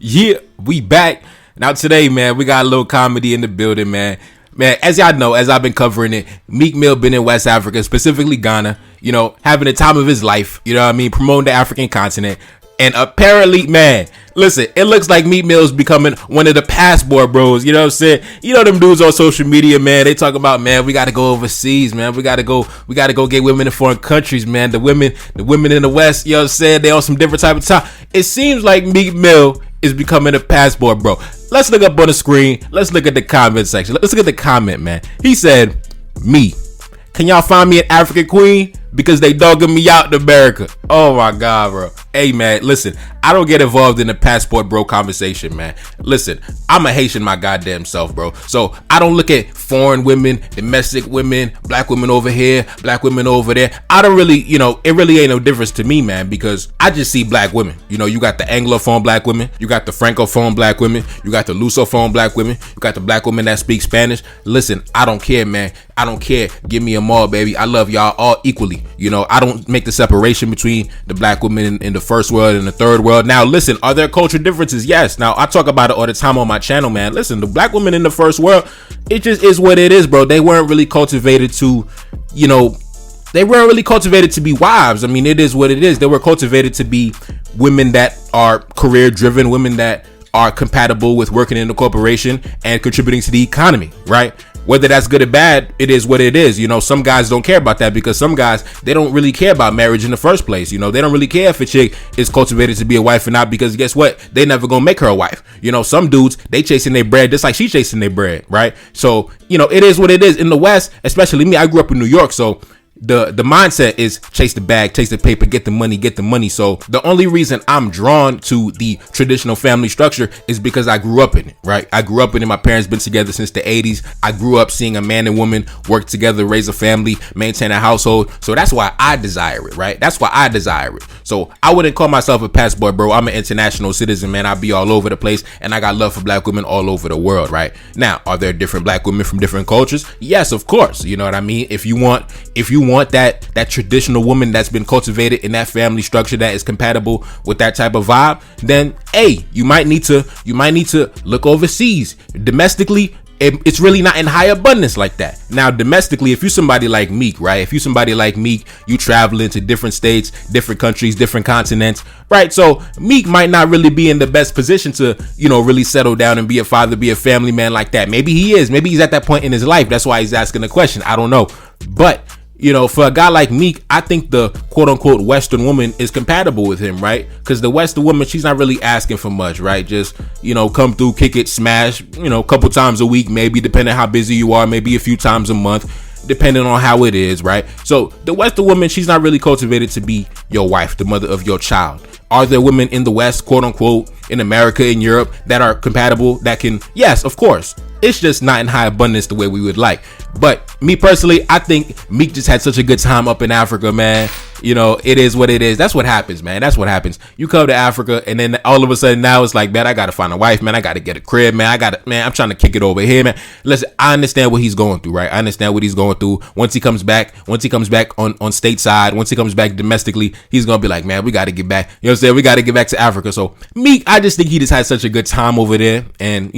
Yeah, we back. Now today, man, we got a little comedy in the building, man. Man, as y'all know, as I've been covering it, Meek Mill been in West Africa, specifically Ghana, having the time of his life, promoting the African continent. And apparently, man, listen, it looks like Meek Mill's becoming one of the passport bros. You know what I'm saying? Them dudes on social media, man, they talk about, man, we got to go overseas, man. We got to go get women in foreign countries, man. The women in the West, you know what I'm saying? They on some different type of time. It seems like Meek Mill is becoming a passport bro. Let's look up on the screen. Let's look at the comment section. Let's look at the comment, man. He said, me, can y'all find me an African queen? Because they dogging me out in America. Oh my God, bro. Hey, man, listen, I don't get involved in the passport bro conversation, man. Listen, I'm a Haitian my goddamn self, bro. So I don't look at foreign women, domestic women, black women over here, black women over there. I don't really, it really ain't no difference to me, man, because I just see black women. You got the Anglophone black women, you got the Francophone black women, you got the Lusophone black women, you got the black women that speak Spanish. Listen, I don't care, man. I don't care. Give me them all, baby. I love y'all all equally. I don't make the separation between the black women in the first world and the third world. Now, listen, are there cultural differences? Yes. Now, I talk about it all the time on my channel, man. Listen, the black women in the first world, it just is what it is, bro. They weren't really cultivated to, they weren't really cultivated to be wives. I mean, it is what it is. They were cultivated to be women that are career driven, women that are compatible with working in the corporation and contributing to the economy, right? Whether that's good or bad, it is what it is. Some guys don't care about that because some guys, they don't really care about marriage in the first place. They don't really care if a chick is cultivated to be a wife or not, because guess what? They never gonna make her a wife. Some dudes, they chasing their bread just like she chasing their bread, right? So, it is what it is. In the West, especially me, I grew up in New York, so the mindset is chase the bag, chase the paper, get the money. So the only reason I'm drawn to the traditional family structure is because I grew up in it, right? I grew up in it. My parents been together since the 80s. I grew up seeing a man and woman work together, raise a family, maintain a household. So that's why I desire it, right? That's why I desire it. So I wouldn't call myself a passport bro. I'm an international citizen, man. I be all over the place, and I got love for black women all over the world, right? Now, are there different black women from different cultures? Yes, of course. You know what I mean? If you want that traditional woman that's been cultivated in that family structure that is compatible with that type of vibe, then hey, you might need to look overseas. Domestically, it's really not in high abundance like that. Now, domestically, if you somebody like Meek, right? If you somebody like Meek, you traveling to different states, different countries, different continents, right? So Meek might not really be in the best position to, really settle down and be a father, be a family man like that. Maybe he is. Maybe he's at that point in his life. That's why he's asking the question. I don't know. But for a guy like Meek, I think the quote unquote Western woman is compatible with him, right? Because the Western woman, she's not really asking for much, right? Just, come through, kick it, smash, a couple times a week, maybe, depending on how busy you are, maybe a few times a month, depending on how it is, right? So the Western woman, she's not really cultivated to be your wife, the mother of your child. Are there women in the West, quote unquote, in America, in Europe, that are compatible, that can, yes, of course. It's just not in high abundance the way we would like. But me personally, I think Meek just had such a good time up in Africa, man. It is what it is. That's what happens, man. That's what happens. You come to Africa, and then all of a sudden now it's like, man, I got to find a wife, man. I got to get a crib, man. I'm trying to kick it over here, man. Listen, I understand what he's going through, right? I understand what he's going through. Once he comes back on stateside, once he comes back domestically, he's going to be like, man, we got to get back. You know what I'm saying? We got to get back to Africa. So Meek, I just think he just had such a good time over there. And,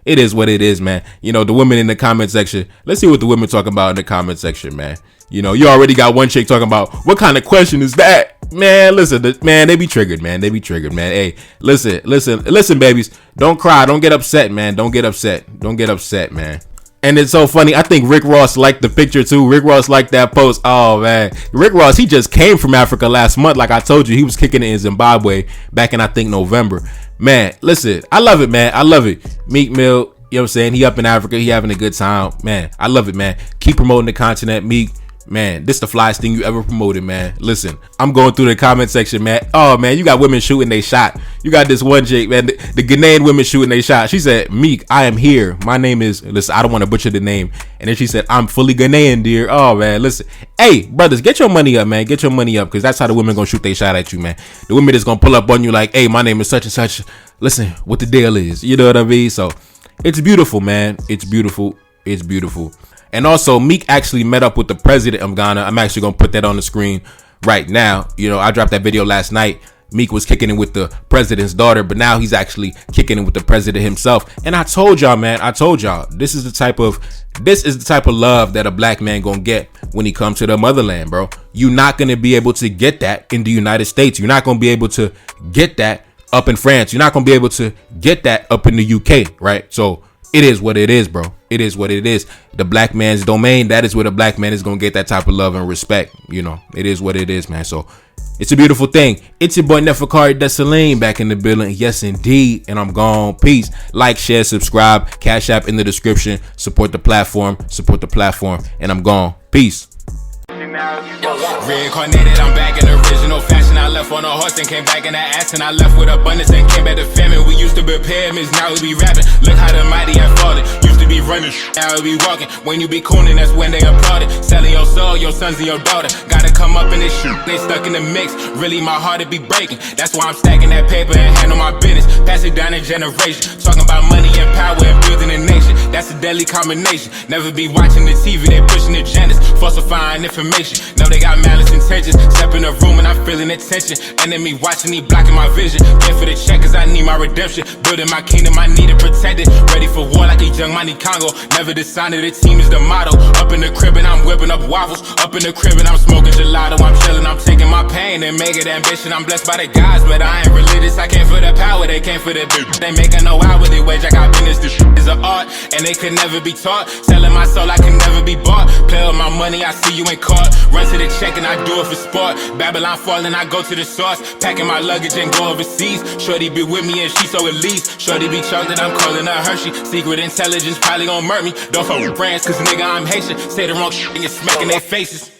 it is what it is, man. The women in the comment section, let's see what the women talk about in the comment section, man. You already got one chick talking about, what kind of question is that? Man, listen, man, they be triggered, man. Hey, listen, babies. Don't cry. Don't get upset, man. Don't get upset, man. And it's so funny. I think Rick Ross liked the picture too. Rick Ross liked that post. Oh man, Rick Ross, he just came from Africa last month. Like I told you, he was kicking it in Zimbabwe back in, I think, November. Man, listen, I love it, man. I love it. Meek Mill, you know what I'm saying? He up in Africa. He having a good time. Man, I love it, man. Keep promoting the continent, Meek. Man, this the flyest thing you ever promoted, man. Listen, I'm going through the comment section, man. Oh, man, you got women shooting they shot. You got this one chick, man, the Ghanaian women shooting they shot. She said, Meek, I am here. My name is, listen, I don't want to butcher the name. And then she said, I'm fully Ghanaian, dear. Oh, man, listen. Hey, brothers, get your money up, man. Get your money up, because that's how the women going to shoot they shot at you, man. The women is going to pull up on you like, hey, my name is such and such. Listen, what the deal is. You know what I mean? So it's beautiful, man. It's beautiful. It's beautiful. And also, Meek actually met up with the president of Ghana. I'm actually going to put that on the screen right now. I dropped that video last night. Meek was kicking it with the president's daughter, but now he's actually kicking it with the president himself. And I told y'all, man, this is the type of love that a black man gonna get when he comes to the motherland, bro. You're not gonna be able to get that in the United States. You're not gonna be able to get that up in France. You're not gonna be able to get that up in the UK, right? So it is what it is, bro. It is what it is. The black man's domain, that is where the black man is gonna get that type of love and respect. You know, it is what it is, man. So it's a beautiful thing. It's your boy Neferkari Desalegn back in the building. Yes, indeed. And I'm gone. Peace. Like, share, subscribe. Cash App in the description. Support the platform. And I'm gone. Peace. Reincarnated, I'm back in original fashion. I left on a horse and came back in that ass, and I left with abundance and came back to famine. We used to be pyramids, now we be rapping. Look how the mighty have fallen. Used to be running, now we be walking. When you be cooning, that's when they applauded. Selling your soul, your sons and your daughter. Gotta come up in this shit, they stuck in the mix. Really, my heart it be breaking. That's why I'm stacking that paper and handle my business. Pass it down in generation. Talking about money and power and building a nation. That's a deadly combination. Never be watching the TV, they pushing agendas, falsifying information. Know they got malice intentions. Step in the room and I'm feeling the tension. Enemy watching, he blocking my vision. Get for the check cause I need my redemption. Building my kingdom, I need it protected. Ready for war like a young Money Congo. Never decided the team is the motto. Up in the crib and I'm whipping up waffles. Up in the crib and I'm smoking gelato. I'm chilling, I'm taking my pain and make it ambition. I'm blessed by the gods, but I ain't religious. I came for the power, they came for the bitch. They making no hourly wage, I got business. This shit is an art and they could never be taught. Selling my soul, I can never be bought. Play with my money, I see you ain't caught. Run to the check and I do it for sport. Babylon falling, I go to the source. Packing my luggage and go overseas. Shorty be with me and she so at least. Shorty be chocolate, I'm calling her Hershey. Secret intelligence probably gon' murk me. Don't fuck with brands cause nigga I'm Haitian. Say the wrong shit and you're smacking their faces.